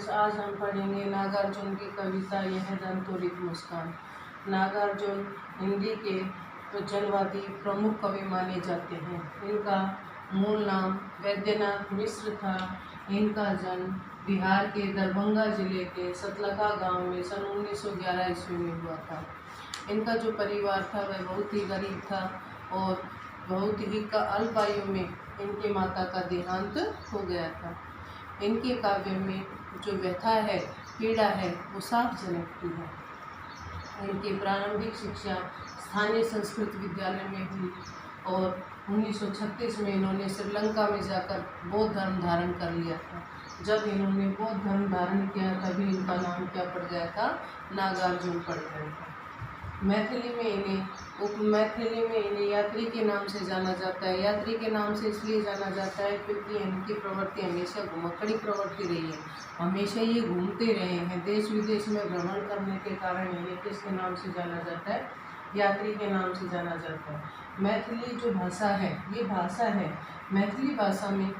Friends, आज हम पढ़ेंगे नागार्जुन की कविता यह दंतोरित मुस्कान। नागार्जुन हिंदी के प्रचलवादी प्रमुख कवि माने जाते हैं। इनका मूल नाम वैद्यनाथ मिश्र था। इनका जन्म बिहार के दरभंगा जिले के सतलखा गांव में सन 1911 ईस्वी में हुआ था। इनका जो परिवार था वह बहुत ही गरीब था और बहुत ही अल्प आयु में इनके माता का देहांत हो गया था। इनके काव्य में जो व्यथा है, पीड़ा है, वो साफ झलकती है। इनकी प्रारंभिक शिक्षा स्थानीय संस्कृत विद्यालय में हुई और 1936 में इन्होंने श्रीलंका में जाकर बौद्ध धर्म धारण कर लिया था। जब इन्होंने बौद्ध धर्म धारण किया तभी इनका नाम क्या पड़ गया था, नागार्जुन पड़ गया था। मैथिली में इन्हें यात्री के नाम से जाना जाता है। यात्री के नाम से इसलिए जाना जाता है क्योंकि इनकी प्रवृत्ति हमेशा घुमक्कड़ी प्रवृत्ति रही है। हमेशा ये घूमते रहे हैं, देश विदेश में भ्रमण करने के कारण इन्हें किसके नाम से जाना जाता है, यात्री के नाम से जाना जाता है। मैथिली जो भाषा है, ये भाषा है, मैथिली भाषा में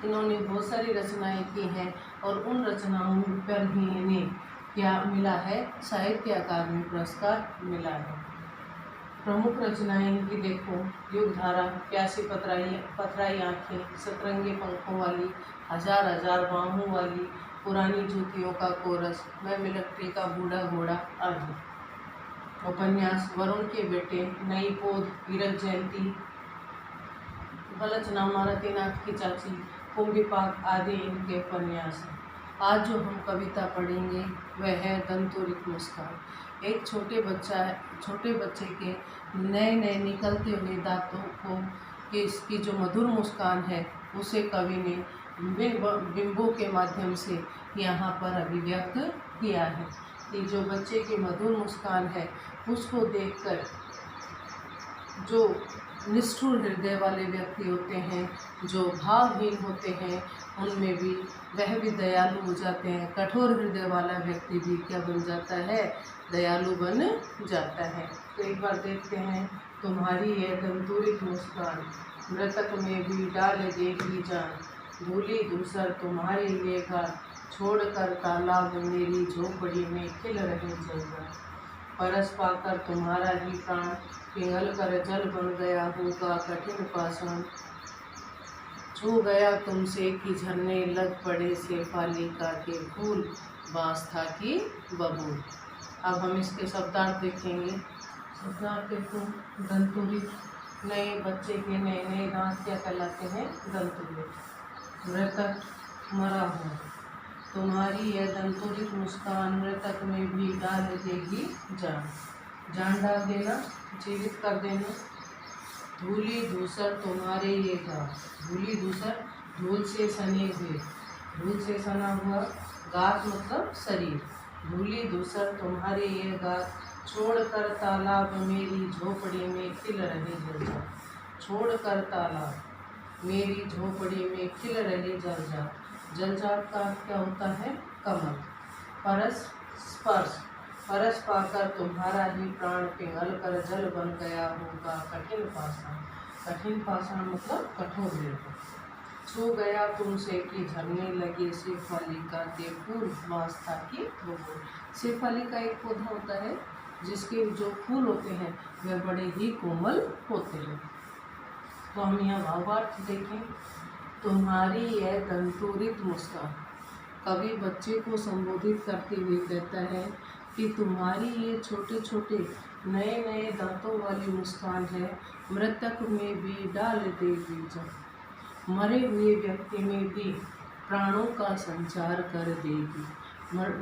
इन्होंने बहुत सारी रचनाएं की हैं और उन रचनाओं पर ही इन्हें क्या मिला है, साहित्य अकादमी पुरस्कार मिला है। प्रमुख रचनाएं इनकी देखो, युगधारा, प्यासी पथराई आँखें, सतरंगी पंखों वाली, हजार हजार बाहों वाली, पुरानी जूतियों का कोरस, मैं मिलिट्री का बूढ़ा घोड़ा आदि। उपन्यास वरुण के बेटे, नई पोध, हीरक जयंती, बलचनामा, रतिनाथ की चाची, कुंभिपाक आदि इनके उपन्यास हैं। आज जो हम कविता पढ़ेंगे वह है दंतोरित मुस्कान। एक छोटे बच्चे के नए नए निकलते हुए दांतों को कि इसकी जो मधुर मुस्कान है उसे कवि ने बिंबों के माध्यम से यहाँ पर अभिव्यक्त किया है। कि जो बच्चे की मधुर मुस्कान है उसको देखकर जो निष्ठुर हृदय वाले व्यक्ति होते हैं, जो भावहीन होते हैं, उनमें भी वह भी दयालु हो जाते हैं। कठोर हृदय वाला व्यक्ति भी क्या बन जाता है, दयालु बन जाता है। तो एक बार देखते हैं, तुम्हारी है दंतोरित मुस्कान, मृतक में भी डाल देगी जान, धूली धूसर तुम्हारे ये घाट, छोड़कर तालाब मेरी झोपड़ी में खिल रहे जलवा, परस पाकर तुम्हारा ही प्राण, पिघल कर जल बन गया होगा कठिन पाषाण, छू गया तुमसे कि झरने लग पड़े शेफालिका के फूल, बांस था कि बबूल। अब हम इसके शब्दार्थ देखेंगे। शब्दार्थ देखो, दंतोरित, नए बच्चे के नए नए दांत क्या कहलाते हैं, दंतोरित। मृतक, मरा हुआ, तुम्हारी यह दंतोरित मुस्कान, मृतक में भी डाल देगी जान, जान डाल देना, जीवित कर देना। धूली धूसर तुम्हारे ये गात, धूली धूसर, धूल से सने हुए, धूल से सना हुआ, गात मतलब शरीर, धूली धूसर तुम्हारे ये गात, छोड़कर तालाब मेरी झोपड़ी में खिल रहे जलजा, छोड़कर तालाब मेरी झोपड़ी में खिल रहे जलजा। जलजात का क्या होता है, कमल। परस, स्पर्श, परस पाकर तुम्हारा ही प्राण, पिघल कर जल बन गया होगा कठिन पाषाण, कठिन पाषाण मतलब कठोर हृदय। छू गया तुमसे कि झरने लगे शेफालिका के फूल, बांस था कि बबूल। शेफालिका एक पौधा होता है जिसके जो फूल होते हैं वह बड़े ही कोमल होते हैं। तो हम यहाँ भावार्थ देखें। तुम्हारी यह दंतोरित मुस्कान, कवि बच्चे को संबोधित करते हुए कहता है कि तुम्हारी ये छोटे छोटे नए नए दांतों वाली मुस्कान है, मृतक में भी डाल देगी जान, मरे हुए व्यक्ति में भी प्राणों का संचार कर देगी,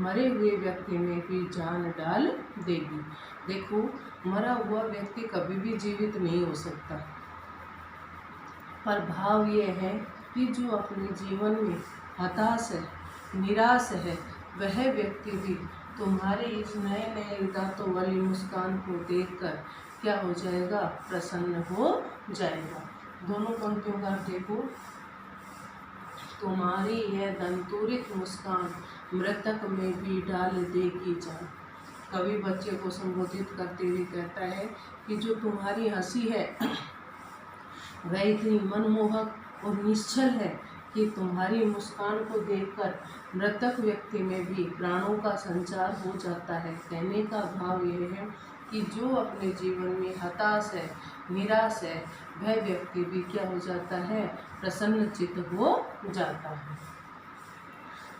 मरे हुए व्यक्ति में भी जान डाल देगी। देखो, मरा हुआ व्यक्ति कभी भी जीवित नहीं हो सकता, पर भाव ये है कि जो अपने जीवन में हताश है, निराश है, वह व्यक्ति भी तुम्हारे इस नए नए दांतों वाली मुस्कान को देखकर क्या हो जाएगा, प्रसन्न हो जाएगा। दोनों पंक्तियों का देखो, तुम्हारी यह दंतोरित मुस्कान, मृतक में भी डाल देगी जान। कवि बच्चे को संबोधित करते हुए कहता है कि जो तुम्हारी हंसी है वह इतनी मनमोहक और निश्चल है कि तुम्हारी मुस्कान को देखकर मृतक व्यक्ति में भी प्राणों का संचार हो जाता है। कहने का भाव यह है कि जो अपने जीवन में हताश है, निराश है, वह व्यक्ति भी क्या हो जाता है, प्रसन्नचित्त हो जाता है।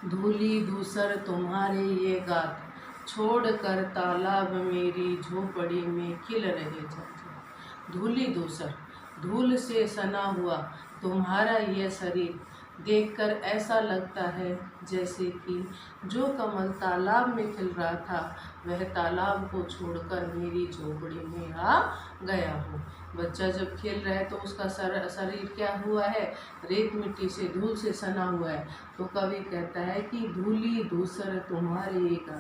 धूली धूसर तुम्हारे ये गात, छोड़ कर तालाब मेरी झोपड़ी में खिल रहे जाते। धूली धूसर, धूल से सना हुआ तुम्हारा यह शरीर देखकर ऐसा लगता है जैसे कि जो कमल तालाब में खिल रहा था वह तालाब को छोड़कर मेरी झोपड़ी में आ गया हो। बच्चा जब खेल रहा है तो उसका शरीर क्या हुआ है, रेत मिट्टी से, धूल से सना हुआ है। तो कवि कहता है कि धूली धूसर तुम्हारे का,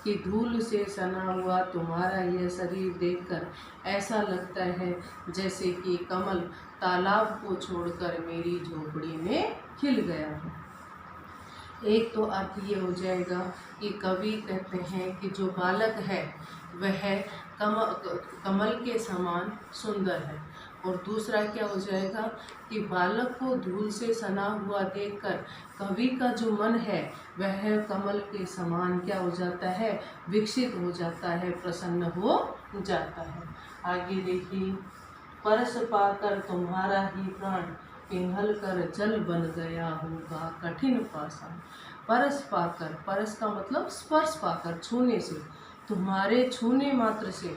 कि धूल से सना हुआ तुम्हारा यह शरीर देखकर ऐसा लगता है जैसे कि कमल तालाब को छोड़कर मेरी झोपड़ी में खिल गया हो। एक तो अर्थ ये हो जाएगा कि कवि कहते हैं कि जो बालक है वह कमल के समान सुंदर है, और दूसरा क्या हो जाएगा कि बालक को धूल से सना हुआ देखकर कवि का जो मन है वह कमल के समान क्या हो जाता है, विकसित हो जाता है, प्रसन्न हो जाता है। आगे देखिए, परस पाकर तुम्हारा ही प्राण पिघल कर जल बन गया होगा कठिन पाषाण। परस पाकर, परस का मतलब स्पर्श पाकर, छूने से, तुम्हारे छूने मात्र से,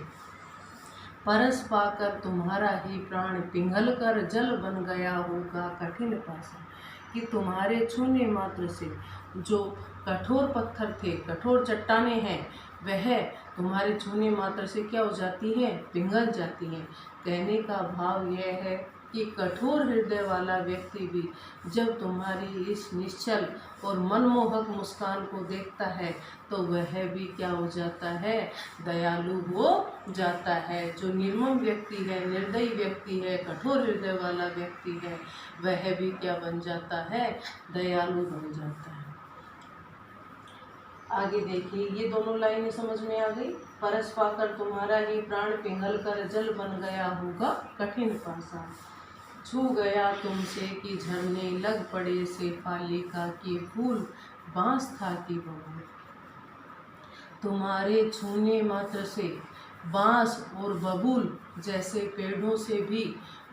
परस पाकर तुम्हारा ही प्राण पिघल कर जल बन गया होगा कठिन पाषाण, कि तुम्हारे छूने मात्र से जो कठोर पत्थर थे, कठोर चट्टानें हैं, वह तुम्हारे छूने मात्र से क्या हो जाती हैं, पिघल जाती हैं। कहने का भाव यह है कि कठोर हृदय वाला व्यक्ति भी जब तुम्हारी इस निश्चल और मनमोहक मुस्कान को देखता है तो वह भी क्या हो जाता है, दयालु हो जाता है। जो निर्मम व्यक्ति है, निर्दयी व्यक्ति है, कठोर हृदय वाला व्यक्ति है, वह भी क्या बन जाता है, दयालु बन जाता है। आगे देखिए, ये दोनों लाइनें समझ में आ गई। परस पाकर तुम्हारा ही प्राण पिघल कर जल बन गया होगा कठिन पाषाण, छू गया तुमसे कि झरने लग पड़े शेफालिका के फूल, बांस था कि बबूल। तुम्हारे छूने मात्र से बांस और बबूल जैसे पेड़ों से भी,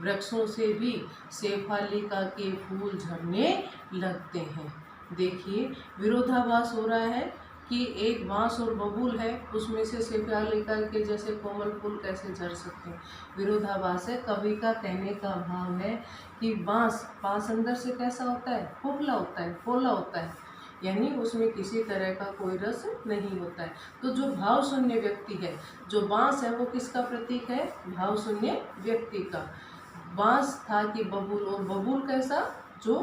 वृक्षों से भी शेफालिका के फूल झरने लगते हैं। देखिए, विरोधाभास हो रहा है कि एक बांस और बबूल है, उसमें से शेफालिका के जैसे कोमल फूल कैसे झड़ सकते हैं। विरोधाभास है। कवि का कहने का भाव है कि बांस अंदर से कैसा होता है, खोखला होता है, पोला होता है, यानी उसमें किसी तरह का कोई रस नहीं होता है। तो जो भाव शून्य व्यक्ति है, जो बांस है, वो किसका प्रतीक है, भाव शून्य व्यक्ति का। बांस था कि बबूल, और बबूल कैसा, जो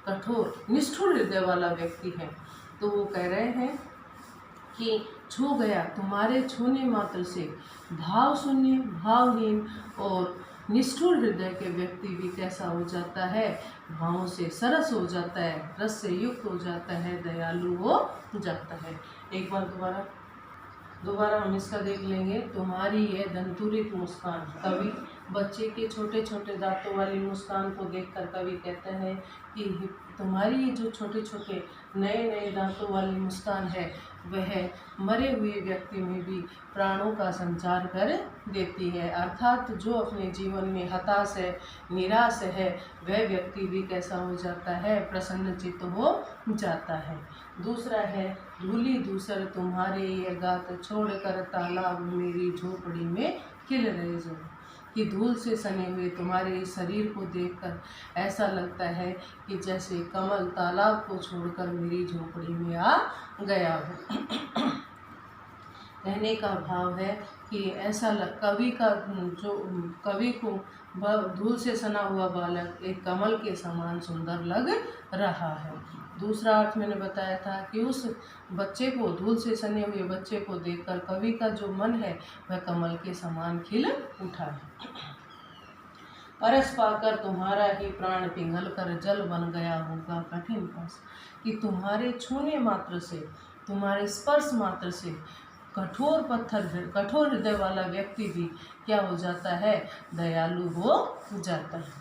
कठोर निष्ठुर हृदय वाला व्यक्ति है। तो वो कह रहे हैं कि छू गया, तुम्हारे छूने मात्र से भाव शून्य, भावहीन और निष्ठुर हृदय के व्यक्ति भी कैसा हो जाता है, भावों से सरस हो जाता है, रस से युक्त हो जाता है, दयालु हो जाता है। एक बार दोबारा हम इसका देख लेंगे। तुम्हारी यह दंतुरित मुस्कान, कवि बच्चे के छोटे छोटे दांतों वाली मुस्कान को देखकर कवि कहते हैं कि तुम्हारी ये जो छोटे छोटे नए नए दांतों वाली मुस्कान है वह मरे हुए व्यक्ति में भी प्राणों का संचार कर देती है। अर्थात जो अपने जीवन में हताश है, निराश है, वह व्यक्ति भी कैसा हो जाता है, प्रसन्नचित्त हो जाता है। दूसरा है, धूली धूसर तुम्हारे ये गात, छोड़ कर तालाब मेरी झोपड़ी में खिल रहे जो, कि धूल से सने हुए तुम्हारे इस शरीर को देखकर ऐसा लगता है कि जैसे कमल तालाब को छोड़कर मेरी झोपड़ी में आ गया हो। कहने का भाव है कि ऐसा कवि को धूल से सना हुआ बालक एक कमल के समान सुंदर लग रहा है। दूसरा अर्थ मैंने बताया था कि उस बच्चे को, धूल से सने हुए बच्चे को देखकर कवि का जो मन है वह कमल के समान खिल उठा है। परस पाकर तुम्हारा ही प्राण पिघल कर जल बन गया होगा कठिन पाषाण, कि तुम्हारे छूने मात्र से, तुम्हारे स्पर्श मात्र से कठोर हृदय वाला व्यक्ति भी क्या हो जाता है, दयालु हो जाता है।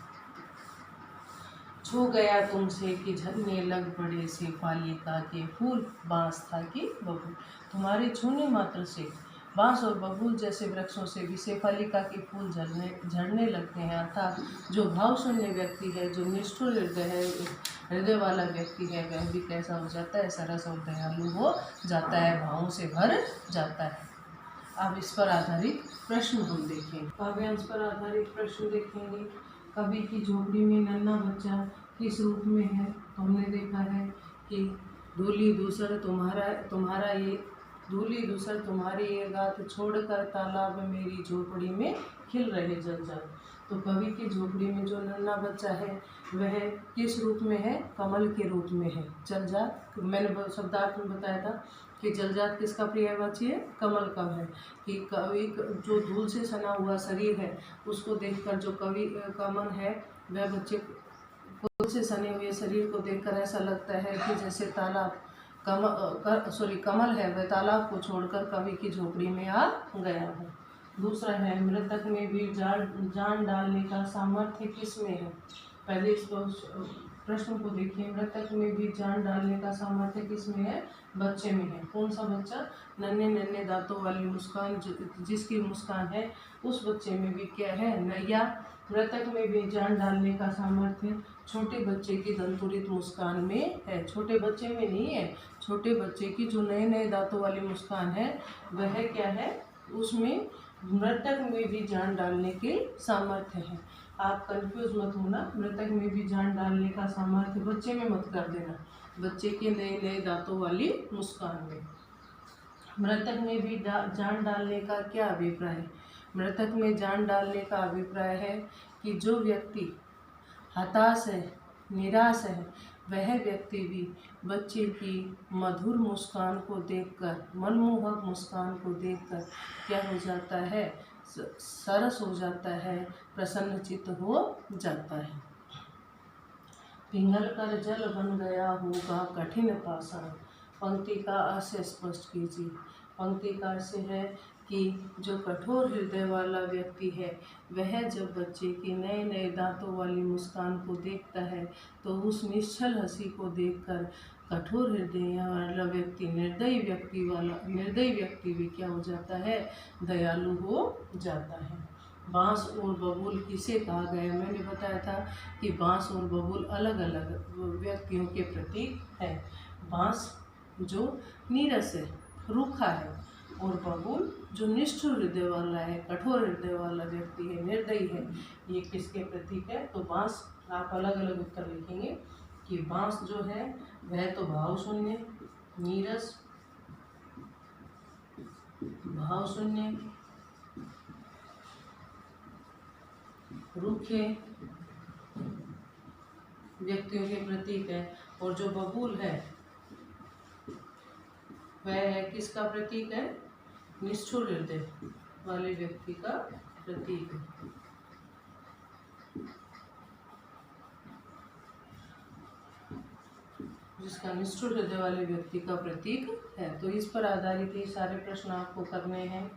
छू गया तुमसे कि झरने लग पड़े शेफालिका के फूल, बांस था कि बबूल। तुम्हारे छूने मात्र से बांस और बबूल जैसे वृक्षों से भी शेफालिका के फूल झड़ने लगते हैं। अर्थात जो भाव शून्य व्यक्ति है, जो निष्ठुर हृदय वाला व्यक्ति है, वह भी कैसा हो जाता है, सरस और दयालु हो जाता है, भावों से भर जाता है। अब इस पर आधारित प्रश्न हम देखें। काव्यांश पर आधारित प्रश्न देखेंगे। कवि की झोपड़ी में नन्हा बच्चा किस रूप में है? तो हमने देखा है कि धूली धूसर तुम्हारी ये गात, छोड़कर तालाब मेरी झोपड़ी में खिल रहे जलजात। तो कवि की झोपड़ी में जो नन्हा बच्चा है वह किस रूप में है? कमल के रूप में है। जलजात, मैंने शब्दार्थ में बताया था कि जलजात किसका पर्यायवाची है? कमल का है। कि कवि जो धूल से सना हुआ शरीर है उसको देखकर जो कवि का मन है वह बच्चे धूल से सने हुए शरीर को देखकर ऐसा लगता है कि जैसे तालाब कमल है वह तालाब को छोड़कर कवि की झोपड़ी में आ गया है। दूसरा है, मृतक में भी जान डालने का सामर्थ्य किसमें है? पहले इस प्रश्न को देखिए। मृतक में भी जान डालने का सामर्थ्य किसमें है? बच्चे में है। कौन सा बच्चा? नन्हे नन्हे दांतों वाली मुस्कान, जिसकी मुस्कान है उस बच्चे में भी क्या है? या मृतक में भी जान डालने का सामर्थ्य छोटे बच्चे की दंतुरित मुस्कान में है। छोटे बच्चे में नहीं है, छोटे बच्चे की जो नए नए दांतों वाली मुस्कान है वह क्या है? उसमें मृतक में भी जान डालने के सामर्थ्य है। आप कंफ्यूज मत होना, मृतक में भी जान डालने का सामर्थ्य बच्चे में मत कर देना, बच्चे के नए नए दांतों वाली मुस्कान में। मृतक में भी जान डालने का क्या अभिप्राय है? मृतक में जान डालने का अभिप्राय है कि जो व्यक्ति हताश है, निराश है, वह व्यक्ति भी बच्चे की मधुर मुस्कान को देखकर, मनमोहक मुस्कान को देखकर क्या हो जाता है? सरस हो जाता है, प्रसन्नचित्त हो जाता है। पिघल कर जल बन गया होगा कठिन पाषाण, पंक्ति का आशय स्पष्ट कीजिए। पंक्ति का आशय है कि जो कठोर हृदय वाला व्यक्ति है वह जब बच्चे की नए नए दांतों वाली मुस्कान को देखता है तो उस निश्चल हंसी को देखकर कठोर हृदय वाला व्यक्ति, निर्दयी व्यक्ति भी क्या हो जाता है? दयालु हो जाता है। बांस और बबूल किसे कहा गया? मैंने बताया था कि बांस और बबूल अलग अलग व्यक्तियों के प्रतीक है। बांस जो नीरस है, रूखा है, और बबूल जो निष्ठुर हृदय वाला है, कठोर हृदय वाला व्यक्ति है, निर्दयी है, ये किसके प्रतीक है? तो बांस, आप अलग अलग उत्तर लिखेंगे कि बांस जो है वह तो भाव शून्य, नीरस, भाव शून्य, रूखे व्यक्तियों के प्रतीक है, और जो बबूल है वह किसका प्रतीक है? निष्ठुर हृदय वाले व्यक्ति का प्रतीक है। जिसका निष्ठुर हृदय वाले व्यक्ति का प्रतीक है। तो इस पर आधारित ये सारे प्रश्न आपको करने हैं,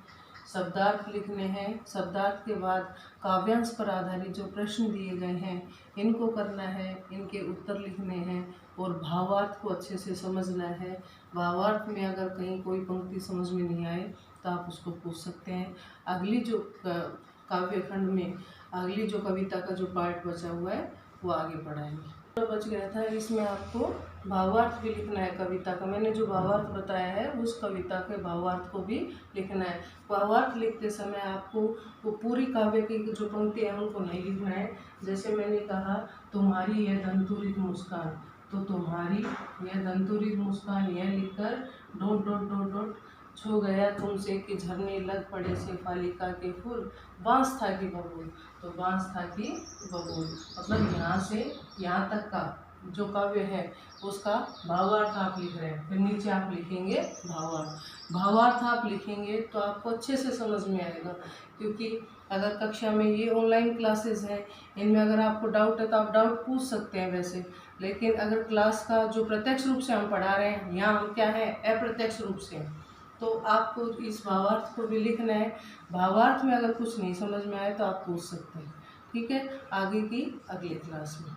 शब्दार्थ लिखने हैं। शब्दार्थ के बाद काव्यांश पर आधारित जो प्रश्न दिए गए हैं इनको करना है, इनके उत्तर लिखने हैं और भावार्थ को अच्छे से समझना है। भावार्थ में अगर कहीं कोई पंक्ति समझ में नहीं आए तो आप उसको पूछ सकते हैं। अगली जो काव्यखंड में अगली जो कविता का जो पार्ट बचा हुआ है वो आगे पढ़ाएंगे। तो बच गया था, इसमें आपको भावार्थ भी लिखना है कविता का। मैंने जो भावार्थ बताया है उस कविता के भावार्थ को भी लिखना है। भावार्थ लिखते समय आपको वो पूरी काव्य की जो पंक्ति है उनको नहीं लिखना है। जैसे मैंने कहा, तुम्हारी यह दंतुरित मुस्कान, तो तुम्हारी यह दंतुरित मुस्कान यह लिखकर डॉट डॉट डॉट डॉट छू गया तुमसे कि झरने लग पड़े शेफालिका के फूल, बांस था कि बबूल। तो बांस था कि बबूल, मतलब यहाँ से यहाँ तक का जो काव्य है उसका भावार्थ आप लिख रहे हैं। फिर नीचे आप लिखेंगे भावार्थ। भावार्थ आप लिखेंगे तो आपको अच्छे से समझ में आएगा, क्योंकि अगर कक्षा में ये ऑनलाइन क्लासेस हैं, इनमें अगर आपको डाउट है तो आप डाउट पूछ सकते हैं वैसे, लेकिन अगर क्लास का जो प्रत्यक्ष रूप से हम पढ़ा रहे हैं, यहाँ हम क्या है अप्रत्यक्ष रूप से, तो आपको इस भावार्थ को भी लिखना है। भावार्थ में अगर कुछ नहीं समझ में आए तो आप पूछ सकते हैं। ठीक है, आगे की अगली क्लास में।